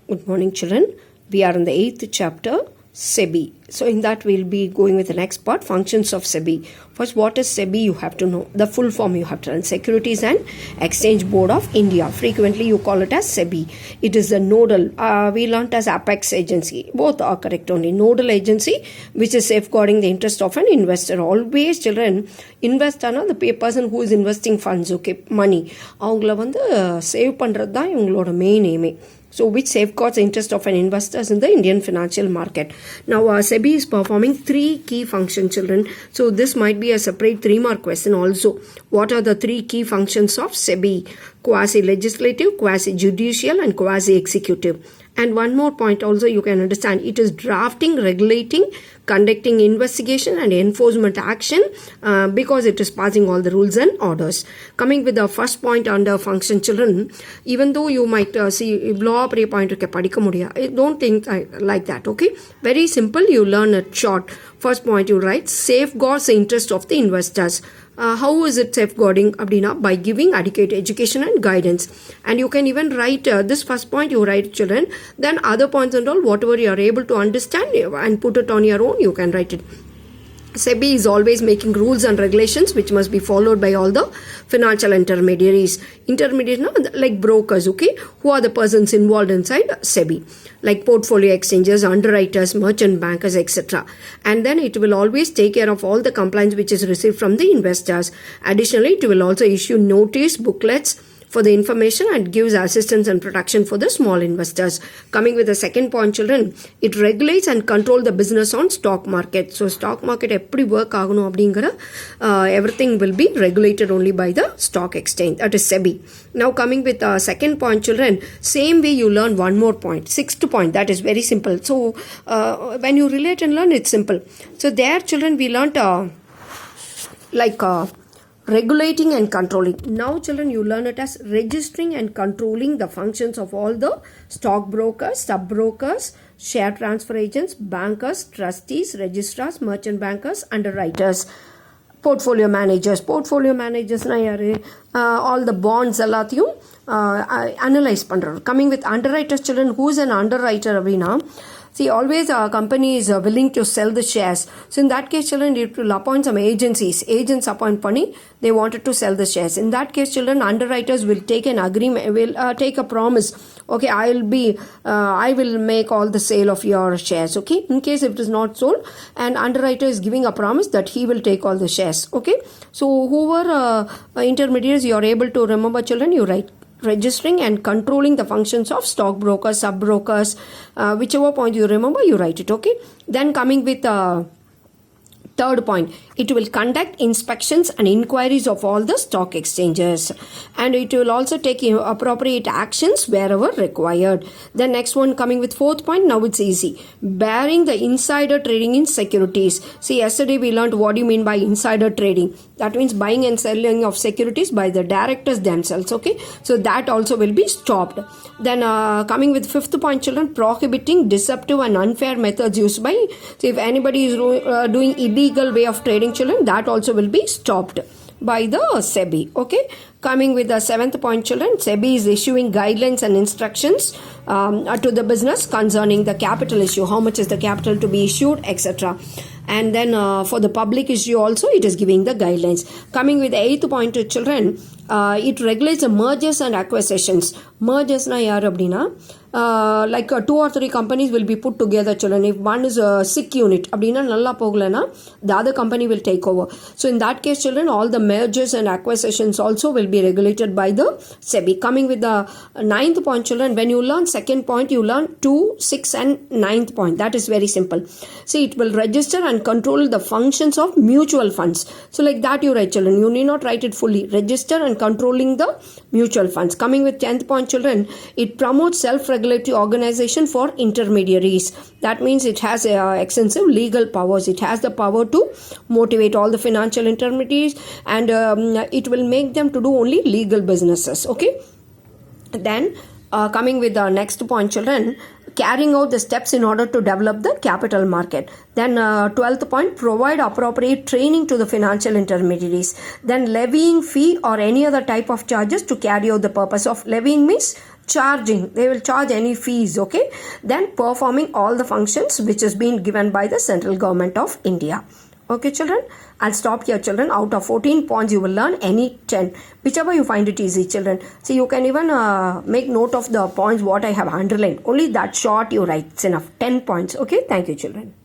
Good morning, children. We are in the 8th chapter, SEBI. So in that we'll be going with the next part, functions of SEBI. First, what is SEBI? You have to know. The full form you have to learn. Securities and Exchange Board of India. Frequently you call it as SEBI. It is the nodal. We learnt as apex agency. Both are correct only. Nodal agency which is safeguarding the interest of an investor. Always children, investor, the person who is investing funds, okay, money. அவங்கள வந்து save பண்ணுறது தான் இவங்களோட main எய்மே. So which safeguards the interest of an investors in the Indian financial market. Now SEBI is performing 3 key functions, children. So this might be a separate 3-mark question also. What are the 3 key functions of SEBI? Quasi-legislative, quasi-judicial and quasi-executive. And one more point also you can understand. It is drafting, regulating, conducting investigation and enforcement action because it is passing all the rules and orders. Coming with the first point under function, children, even though you might see law point padika mudiya, don't think like that, okay? Very simple, you learn it short. First point you write, safeguards the interest of the investors. How is it safeguarding? Abdina, by giving adequate education and guidance. And you can even write this first point you write, children. Then other points and all, whatever you are able to understand and put it on your own, you can write it. SEBI is always making rules and regulations which must be followed by all the financial intermediaries. Intermediaries like brokers, okay, who are the persons involved inside SEBI, like portfolio exchanges, underwriters, merchant bankers, etc. And then it will always take care of all the compliance which is received from the investors. Additionally, it will also issue notice booklets for the information and gives assistance and protection for the small investors. Coming with the second point, children, it regulates and controls the business on stock market. So stock market eppadi work agano abdingara everything will be regulated only by the stock exchange, that is SEBI. Now coming with the second point, children, same way you learn one more point, 6th point, that is very simple. So when you relate and learn, it's simple. So there, children, we learnt regulating and controlling. Now children, you learn it as registering and controlling the functions of all the stockbrokers, sub-brokers, share transfer agents, bankers, trustees, registrars, merchant bankers, underwriters, portfolio managers. Portfolio managers na yaru, all the bonds எல்லாத்தையும் analyze பண்றோம். Coming with underwriters, children, who is an underwriter அப்படின்னா, see, always a company is willing to sell the shares. So in that case, children, it will appoint some agencies. Agents appoint money. They wanted to sell the shares. In that case, children, underwriters will take an agreement, will take a promise. Okay, I will make all the sale of your shares. Okay, in case if it is not sold, and underwriter is giving a promise that he will take all the shares. Okay, so whoever intermediaries you are able to remember, children, you write. Registering and controlling the functions of stockbrokers, sub-brokers, whichever point you remember, you write it, okay? Then coming with third point, it will conduct inspections and inquiries of all the stock exchanges, and it will also take appropriate actions wherever required. The next one coming with fourth point, now it's easy. Bearing the insider trading in securities. See, yesterday we learned what do you mean by insider trading. That means buying and selling of securities by the directors themselves, okay? So that also will be stopped. Then coming with fifth point, children, prohibiting deceptive and unfair methods used by, so if anybody is doing illegal way of trading, children, that also will be stopped by the SEBI, okay? Coming with the 7th point, children, SEBI is issuing guidelines and instructions to the business concerning the capital issue, how much is the capital to be issued, etc. And then for the public issue also, it is giving the guidelines. Coming with the 8th point, children, it regulates the mergers and acquisitions. Mergers na yaar abdina, like 2 or 3 companies will be put together, children. If one is a sick unit abdina nalla poglana, the other company will take over. So in that case, children, all the mergers and acquisitions also will be regulated by the SEBI. Coming with the 9th point, children, when you learn second point, you learn 2, 6 and 9th point. That is very simple. See, it will register and control the functions of mutual funds. So like that you write, children. You need not write it fully. Register and controlling the mutual funds. Coming with 10th point, children, it promotes self-regulatory organization for intermediaries. That means it has extensive legal powers. It has the power to motivate all the financial intermediaries, and it will make them to do only legal businesses, okay? Then coming with the next point, children, carrying out the steps in order to develop the capital market. Then 12th point, provide appropriate training to the financial intermediaries. Then levying fee or any other type of charges to carry out the purpose of levying means charging, they will charge any fees, okay? Then performing all the functions which is being given by the central government of India. Okay children, I'll stop here children. Out of 14 points you will learn any 10, whichever you find it easy children. See, you can even make note of the points what I have underlined. Only that short you write, it's enough. 10 points. Okay, thank you children.